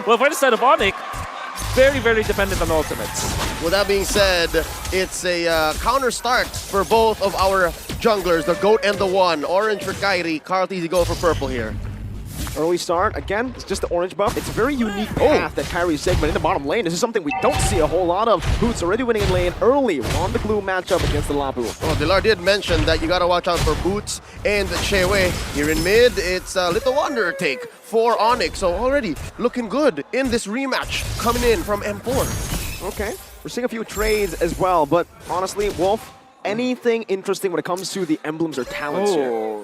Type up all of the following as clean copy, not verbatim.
Well, for the side of ONIC, very, very dependent on ultimates. With that being said, it's a counter start for both of our junglers, the GOAT and the One. Orange for KAIRI, KarlTzy go for purple here. Early start, again, it's just the orange buff. It's a very unique path that KAIRI's taken, but in the bottom lane, this is something we don't see a whole lot of. Boots already winning in lane early on the glue matchup against the Labu. Well, Dilar did mention that you gotta watch out for Boots and Chewe. Here in mid, it's a little wanderer take for ONIC, so already looking good in this rematch coming in from M4. Okay, we're seeing a few trades as well, but honestly, Wolf, anything interesting when it comes to the emblems or talents here?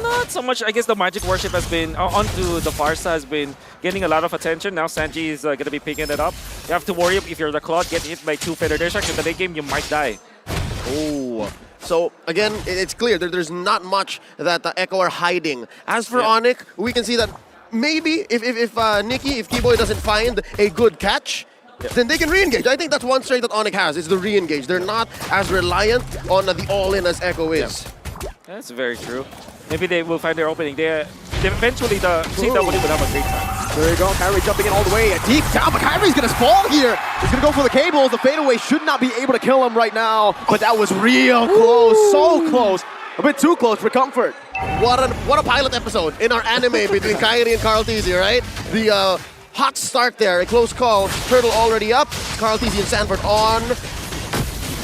Not so much. I guess the Magic Worship has been, onto the Farsa has been getting a lot of attention. Now Sanji is going to be picking it up. You have to worry if you're the Claude, get hit by 2 Feather Air Strikes. In the late game, you might die. Oh. So again, it's clear that there's not much that the Echo are hiding. As for ONIC, we can see that maybe if Keyboy doesn't find a good catch, then they can re-engage. I think that's one strength that ONIC has, is the re-engage. They're not as reliant on the all-in as Echo is. That's very true. Maybe they will find their opening. They eventually, the CW would have a great time. There you go, KAIRI jumping in all the way, deep down, but KAIRI's gonna spawn here. He's gonna go for the cables. The fadeaway should not be able to kill him right now, but that was real close, so close. A bit too close for comfort. What a pilot episode in our anime between KAIRI and KarlTzy, right? The hot start there, a close call. Turtle already up. KarlTzy and Sanford on.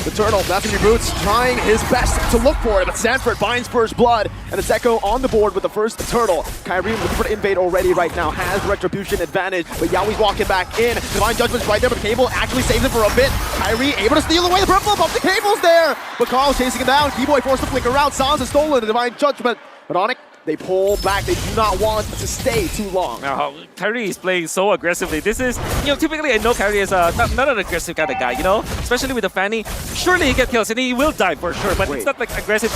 The Turtle, Matthew Boots, trying his best to look for it, but Sanford finds first blood, and it's Echo on the board with the first Turtle. KAIRI looking for the invade already right now, has Retribution advantage, but Yaoi's walking back in. Divine Judgment's right there, but the cable actually saves it for a bit. KAIRI able to steal away the purple buff, the cable's there! But Carl's chasing him down, Keyboy forced to flicker out, Sans has stolen the Divine Judgment, but ONIC, they pull back. They do not want to stay too long. Now, KAIRI is playing so aggressively. This is, typically I know KAIRI is not an aggressive kind of guy, Especially with the Fanny. Surely he gets kills and he will die for sure, but it's not like aggressive.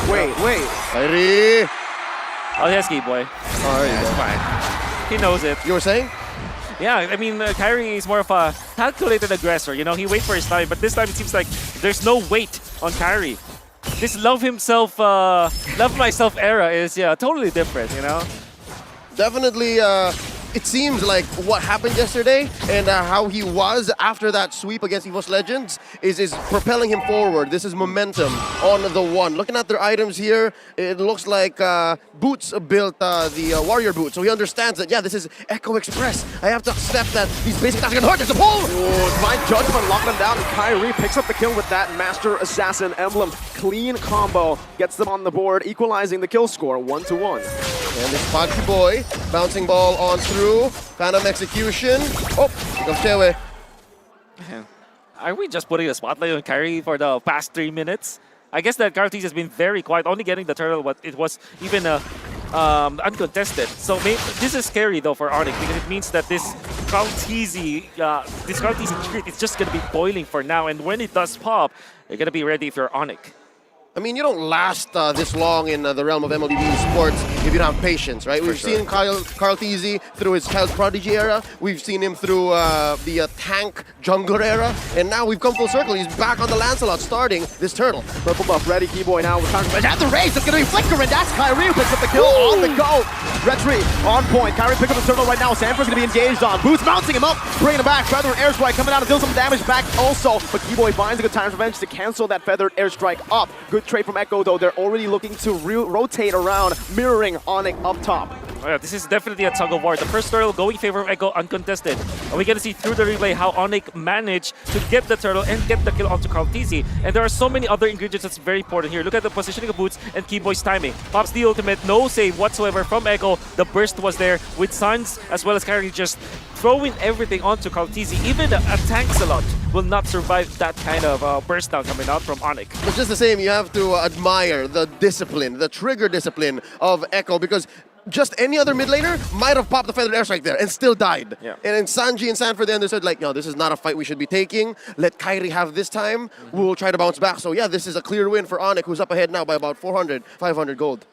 Wait. KAIRI! Oh, yes, Keyboy. It's fine. He knows it. You were saying? Yeah, I mean, KAIRI is more of a calculated aggressor. He waits for his time, but this time it seems like there's no wait on KAIRI. This love myself era is totally different, Definitely, it seems like what happened yesterday and how he was after that sweep against EVOS Legends is propelling him forward. This is momentum on the One. Looking at their items here, it looks like Boots built the Warrior Boot. So he understands that, this is Echo Express. I have to accept that these basic attacks are gonna hurt. There's a pull! Divine Judgment locking them down, and KAIRI picks up the kill with that Master Assassin emblem. Clean combo, gets them on the board, equalizing the kill score 1-1. And this Foxy Boy, bouncing ball on through, Phantom Execution. Oh, here comes Chewe. Are we just putting a spotlight on KAIRI for the past 3 minutes? I guess that KarlTzy has been very quiet, only getting the turtle, but it was even uncontested. So this is scary though for ONIC because it means that this KarlTzy treat is just going to be boiling for now, and when it does pop, you're going to be ready if you're ONIC. I mean, you don't last this long in the realm of MLBB sports if you don't have patience, right? We've seen KarlTzy through his Child Prodigy era. We've seen him through the tank jungler era. And now we've come full circle. He's back on the Lancelot starting this turtle. Purple buff ready, Keyboy now with counter. At the race, it's going to be flickering. That's KAIRI who picks up the kill on the go. RETRI on point. KAIRI picks up the turtle right now. Sanford's going to be engaged on. Boots bouncing him up, bringing him back. Feathered Airstrike coming out to deal some damage back also. But Keyboy finds a good time's revenge to cancel that Feathered Airstrike up. Good trade from Echo though. They're already looking to rotate around, mirroring ONIC up top. Oh, yeah, this is definitely a tug of war. The first turtle going in favor of Echo uncontested. And we're going to see through the replay how ONIC managed to get the turtle and get the kill onto KarlTzy. And there are so many other ingredients that's very important here. Look at the positioning of Boots and Keyboy's timing. Pops the ultimate, no save whatsoever from Echo. The burst was there with Sans as well as KAIRI just throwing everything onto KarlTzy. Even a Tanksalot will not survive that kind of burst down coming out from ONIC. But just the same, you have to admire the discipline, the trigger discipline of Echo, because just any other mid laner might have popped the Feathered Airstrike there and still died. Yeah. And then Sanji and Sanford, they understood, like, this is not a fight we should be taking. Let KAIRI have this time. We'll try to bounce back. So yeah, this is a clear win for ONIC, who's up ahead now by about 400, 500 gold.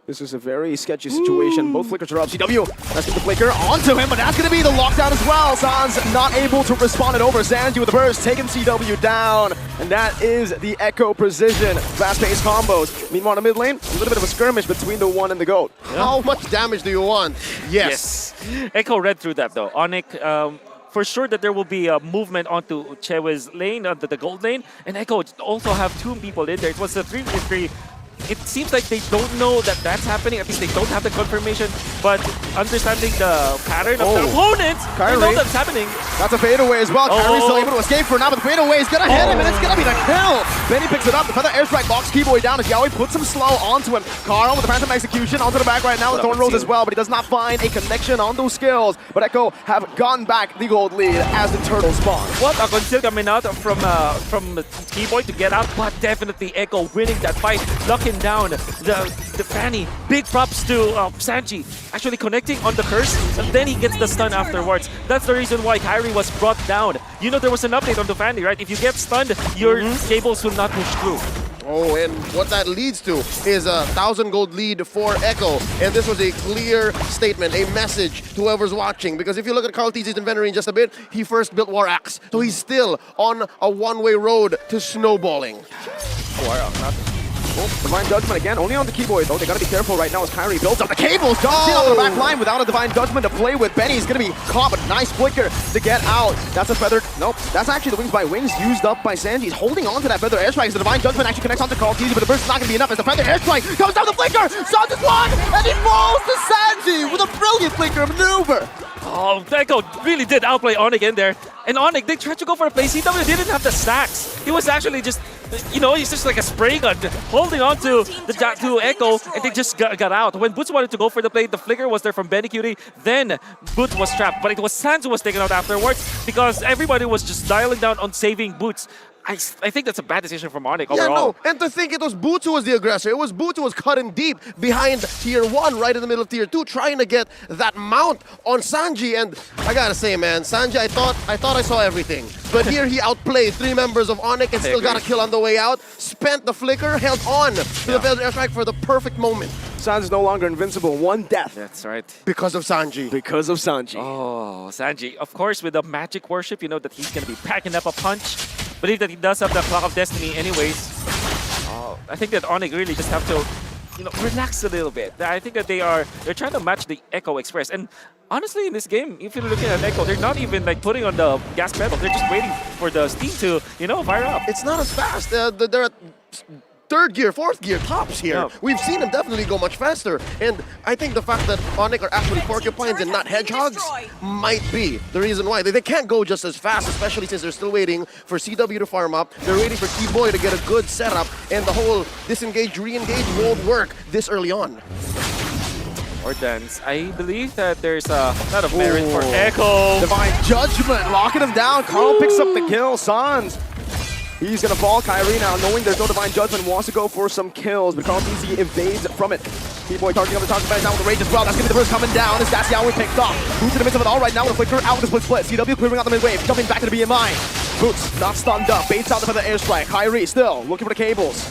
This is a very sketchy situation. Both flickers are up. CW, that's going to flicker onto him, but that's going to be the lockdown as well. Sans not able to respond it over. Sanji with the burst, taking CW down. And that is the Echo precision. Fast-paced combos. Meanwhile, in the mid lane, a little bit of a skirmish between the one and the GOAT. How much damage do you want? Yes. Echo read through that though. ONIC, for sure that there will be a movement onto Chewe's lane, onto the gold lane. And Echo also have 2 people in there. It was a 3v3. It seems like they don't know that that's happening. At least they don't have the confirmation. But understanding the pattern of their opponents, they know that's happening. That's a fadeaway as well. KAIRI still able to escape for now, but the fadeaway is going to hit him, and it's going to be the kill. Benny picks it up. The feather airstrike locks Keyboy down as Yaoi puts him slow onto him. Carl with the phantom execution onto the back right now with Thorn Rose as well, but he does not find a connection on those skills. But Echo have gotten back the gold lead as the turtle spawn. What a conceal coming out from Keyboy to get out, but definitely Echo winning that fight, locking down the Fanny. Big props to Sanji actually connecting on the curse, and then he gets the stun afterwards. That's the reason why KAIRI was brought down. You know, there was an update on the Fanny, right? If you get stunned, your cables will not push through. Oh, and what that leads to is a 1,000 gold lead for Echo. And this was a clear statement, a message to whoever's watching. Because if you look at KarlTZ's inventory in just a bit, he first built War Axe. So he's still on a one-way road to snowballing. Oh, Divine Judgment again, only on the Keyboy though. They gotta be careful right now as KAIRI builds up the cables. Still on the back line without a Divine Judgment to play with. Benny's gonna be caught, but nice flicker to get out. That's a feather. Nope, that's actually the Wings by Wings used up by Sanji. He's holding on to that feather airstrike as the Divine Judgment actually connects onto KarlTZ, but the burst is not gonna be enough as the feather airstrike comes down the flicker. Sans is one, and he falls to Sanji with a brilliant flicker maneuver. Oh, Echo really did outplay ONIC in there. And ONIC, they tried to go for a play. CW didn't have the stacks. He was actually just, you know, he's just like a spray gun, holding on to Echo, and they just got out. When Boots wanted to go for the play, the flicker was there from Benny Cutie. Then Boots was trapped, but it was Sans who was taken out afterwards because everybody was just dialing down on saving Boots. I think that's a bad decision from ONIC overall. Yeah, no, and to think it was Boots who was the aggressor. It was Boots who was cutting deep behind Tier 1, right in the middle of Tier 2, trying to get that mount on Sanji. And I gotta say, man, Sanji, I thought I saw everything. But here he outplayed 3 members of ONIC and still got a kill on the way out. Spent the flicker, held on to the Feather Airstrike for the perfect moment. Sans is no longer invincible. 1 death. That's right. Because of Sanji. Because of Sanji. Oh, Sanji. Of course, with the magic worship, you know that he's going to be packing up a punch. Believe that he does have the Clock of Destiny anyways. I think that ONIC really just have to, you know, relax a little bit. I think that they're trying to match the Echo Express. And honestly, in this game, if you're looking at Echo, they're not even like putting on the gas pedal. They're just waiting for the steam to, you know, fire up. It's not as fast. They're at 3rd gear, 4th gear tops here. Yeah. We've seen them definitely go much faster. And I think the fact that ONIC are actually porcupines and not hedgehogs might be the reason why. They can't go just as fast, especially since they're still waiting for CW to farm up. They're waiting for Keyboy to get a good setup, and the whole disengage, re-engage won't work this early on. Or dance. I believe that there's a lot of merit for Echo. Divine Judgment, locking him down. Carl picks up the kill. Sans. He's gonna fall. KAIRI now, knowing there's no Divine Judgment, wants to go for some kills, but KarlTZ evades from it. Keyboy targeting up the target back down with the rage as well. That's gonna be the first coming down as that's Yaoi picked off. Boots in the midst of it all right now with a flicker out with the split. CW clearing out the mid wave, jumping back to the BMI. Boots not stunned up, baits out for the airstrike. KAIRI still looking for the cables.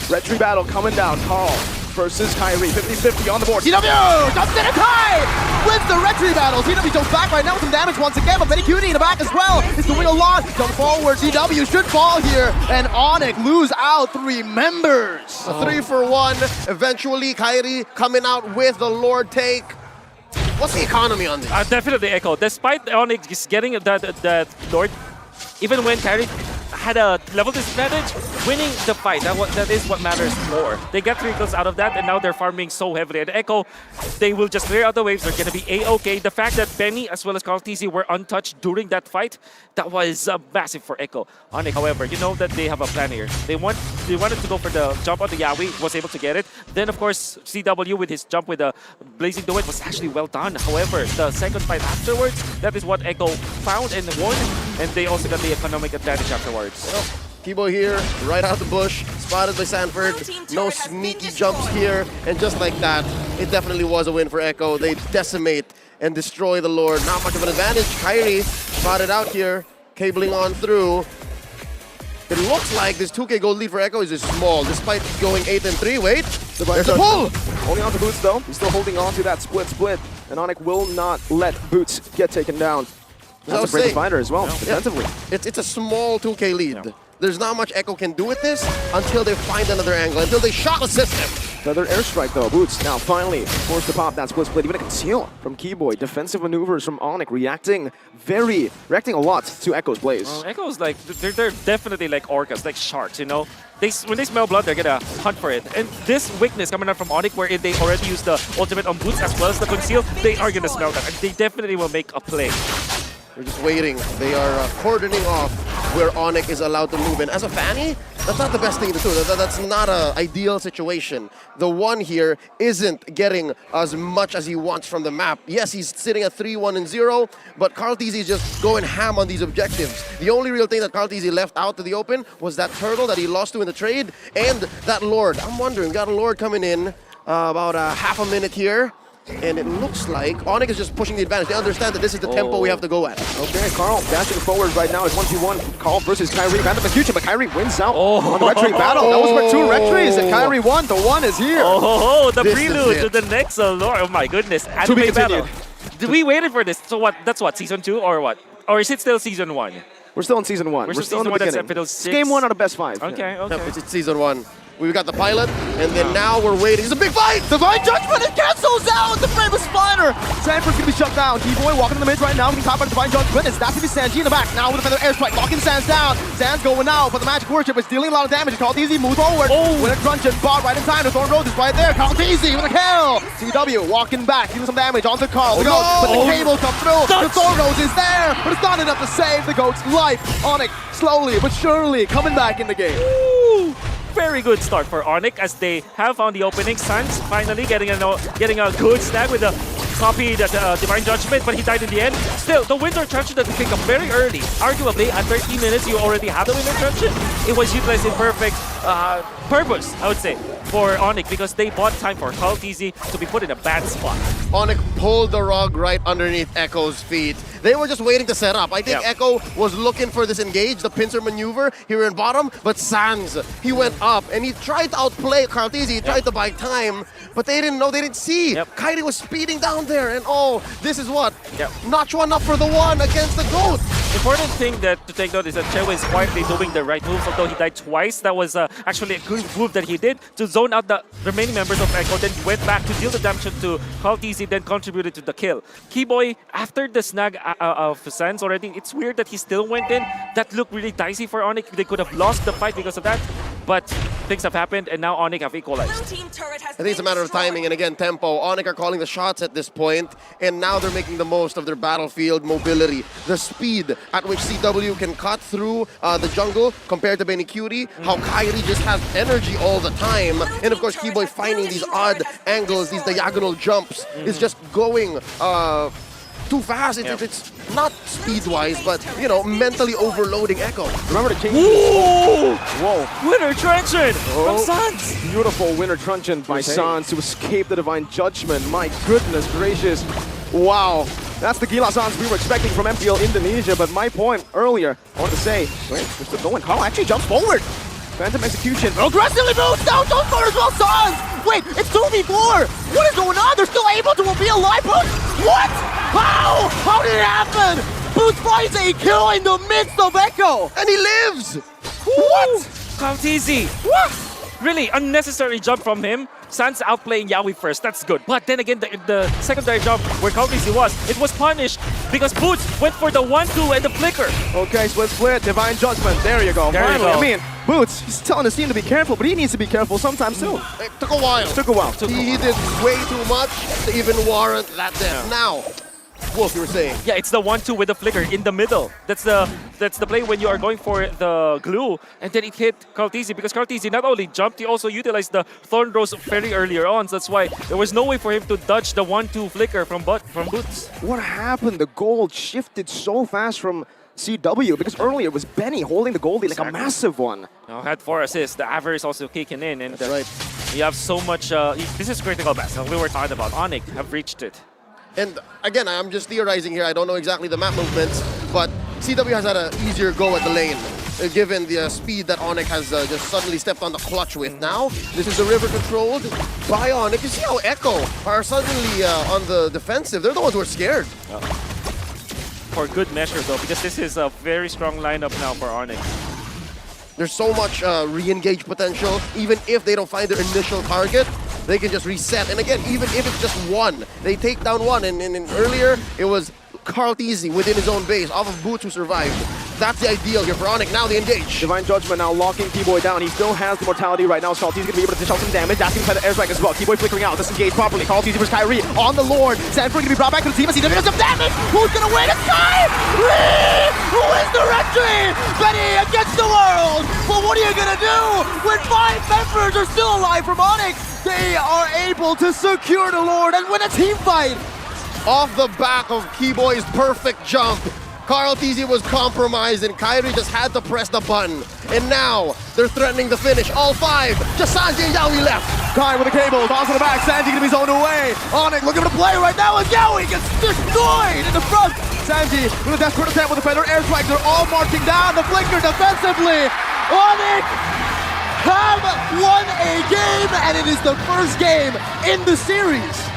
RETRI battle coming down. Carl versus KAIRI, 50-50 on the board. CW jumps in and Kai wins the RETRI battle. CW jumps back right now with some damage once again, but Benny Cutie in the back as well is doing a lot. Jump forward, CW should fall here, and ONIC lose out 3 members. A 3-for-1. Eventually, KAIRI coming out with the Lord take. What's the economy on this? Definitely Echo. Despite ONIC just getting that Lord, even when KAIRI had a level disadvantage, winning the fight, that is what matters more. They get 3 kills out of that, and now they're farming so heavily. And Echo, they will just clear out the waves. They're going to be A-okay. The fact that Benny as well as KarlTZ were untouched during that fight, that was massive for Echo. ONIC, however, you know that they have a plan here. They wanted to go for the jump on the Yaoi, was able to get it. Then, of course, CW with his jump with the Blazing Duet was actually well done. However, the second fight afterwards, that is what Echo found and won, and they also got the economic advantage afterwards. Well, Keyboy here, right out the bush, spotted by Sanford. No sneaky jumps here, and just like that, it definitely was a win for Echo. They decimate and destroy the Lord. Not much of an advantage. KAIRI spotted out here, cabling on through. It looks like this 2K gold lead for Echo is small, despite going 8-3. Wait, There's a pull! Only on to Boots though. He's still holding on to that split. And ONIC will not let Boots get taken down. That's a great fighter as well, defensively. It's a small 2K lead. Yeah. There's not much Echo can do with this until they find another angle, until they shot assist him. Another airstrike though. Boots now finally forced to pop that split. Even a conceal from Keyboy. Defensive maneuvers from ONIC, reacting a lot to Echo's plays. Echo's like, they're definitely like orcas, like sharks, you know? When they smell blood, they're gonna hunt for it. And this weakness coming out from ONIC, where they already used the ultimate on Boots as well as the conceal, they are gonna smell that. And they definitely will make a play. They're just waiting. They are cordoning off where ONIC is allowed to move in. As a Fanny, that's not the best thing to do. That's not an ideal situation. The one here isn't getting as much as he wants from the map. Yes, he's sitting at 3-1-0, but KarlTzy is just going ham on these objectives. The only real thing that KarlTzy left out to the open was that turtle that he lost to in the trade and that Lord. I'm wondering, we got a Lord coming in about half a minute here. And it looks like ONIC is just pushing the advantage. They understand that this is the tempo we have to go at. Okay, Carl dashing forward right now. It's 1v1. Carl versus KAIRI. Random execution, but KAIRI wins out on the RETRI battle. That was for 2 RETRIs, and KAIRI won. The 1 is here. The prelude to the next Lord. Oh my goodness. To be battle. continued. Did we waited for this? So what? That's what, season 2 or what? Or is it still season 1? We're still in season 1. We're still in the beginning. It's game 1 out of best 5. Okay, Yeah. okay. Yep, it's season 1. We've got the pilot, and then now we're waiting. It's a big fight! Divine Judgment, it cancels out the famous spider! Sanford's gonna be shut down. Keyboy walking in the mid right now, getting caught by the Divine Judgment. It's that's gonna be Sanji in the back. Now with another airstrike, locking Sans down. Sans going out, but the Magic Worship is dealing a lot of damage. KarlTzy moves forward. With a Druncheon bot right in time. The Thorn Rose is right there. KarlTzy with a kill! CW walking back, dealing some damage onto Carl. But the cable comes through. The Thorn Rose is there, but it's not enough to save the GOAT's life. ONIC slowly but surely coming back in the game. Ooh. Very good start for ONIC as they have found the opening. Sans finally getting a good snag with a copy that Divine Judgment, but he died in the end. Still, the Winter Truncheon that picked up very early. Arguably, at 13 minutes, you already have the Winter Truncheon. It was utilized in perfect purpose, I would say, for ONIC because they bought time for KarlTzy to be put in a bad spot. ONIC pulled the rug right underneath Echo's feet. They were just waiting to set up. I think Echo was looking for this engage, the pincer maneuver here in bottom, but Sans, he went up and he tried to outplay KarlTzy. He tried to buy time, but they didn't know, they didn't see. KAIRI was speeding down there, and this is what? Notch one up for the 1 against the GOAT. Important thing that to take note is that Chewa is quietly doing the right moves, although he died twice. That was actually a good move that he did to zone out the remaining members of Echo, then went back to deal the damage to KarlTzy, then contributed to the kill. Keyboy, after the snag of Sans already, it's weird that he still went in. That looked really dicey for ONIC. They could have lost the fight because of that, but things have happened, and now ONIC have equalized. I think it's a matter of timing, and again, tempo. ONIC are calling the shots at this point, and now they're making the most of their battlefield mobility. The speed at which CW can cut through the jungle compared to Benny Cutie, how KAIRI just has energy all the time, and of course Keyboy finding these odd angles, these diagonal jumps, is just going too fast. It's not speed-wise, but, you know, mentally overloading Echo. Remember to change. Whoa! Winter Truncheon from Sans! Beautiful Winter Truncheon by Sans to escape the Divine Judgment. My goodness gracious. Wow. That's the Gila Sans we were expecting from MPL Indonesia, but my point earlier, I want to say, wait, we're still going. Carl actually jumps forward. Phantom execution. Aggressively moves down, jumps forward as well, Sans! Wait, it's 2v4! What is going on? They're still able to be a live Boots? What? How? How did it happen? Boots finds a kill in the midst of Echo! And he lives! What? KarlTzy! What? Really unnecessary jump from him. Sans outplaying Yaoi first, that's good. But then again, the secondary jump where KarlTzy it was punished because Boots went for the 1-2 and the flicker. Okay, split, Divine Judgment, there you go. There you go. I mean, Boots, he's telling his team to be careful, but he needs to be careful sometimes too. It took a while. He did way too much to even warrant that death. Now, Wolf, you were saying? Yeah, it's the 1-2 with the flicker in the middle. That's the play when you are going for the glue, and then it hit KarlTzy because KarlTzy not only jumped, he also utilized the Thorn Rose very earlier on. So that's why there was no way for him to dodge the 1-2 flicker from Boots. What happened? The gold shifted so fast from CW because earlier it was Benny holding the goldie like a massive one. Now had 4 assists. The average is also kicking in, and That's right. You have so much. This is critical mass. We were talking about ONIC have reached it. And again, I'm just theorizing here. I don't know exactly the map movements, but CW has had an easier go at the lane. given the speed that ONIC has just suddenly stepped on the clutch with. Now, this is the river controlled by ONIC. You see how Echo are suddenly on the defensive. They're the ones who are scared. For good measure, though, because this is a very strong lineup now for ONIC. There's so much re-engage potential. Even if they don't find their initial target, they can just reset. And again, even if it's just one, they take down one. And earlier, it was KAIRI within his own base, off of Boots who survived. That's the ideal here for ONIC. Now they engage. Divine Judgment now locking T-Boy down. He still has the mortality right now. KAIRI's going to be able to dish out some damage. That's going to play the airstrike as well. T-Boy flickering out. Disengage properly. KAIRI versus KAIRI on the Lord. Sanford going to be brought back to the team as he does some damage. Who's going to win? It's KAIRI! Who is the RETRI? Benny against the world! But what are you going to do when 5 members are still alive from ONIC? They are able to secure the Lord and win a team fight. Off the back of Keyboy's perfect jump, KAIRI was compromised and KAIRI just had to press the button. And now, they're threatening the finish. All 5, just Sanji and Yaoi left. Kai with the cable, toss on the back, Sanji gonna be zoned away. ONIC looking to play right now as Yaoi gets destroyed in the front. Sanji with a desperate attempt with the Predator airstrike. They're all marching down the flicker defensively. ONIC have won a game, and it is the first game in the series.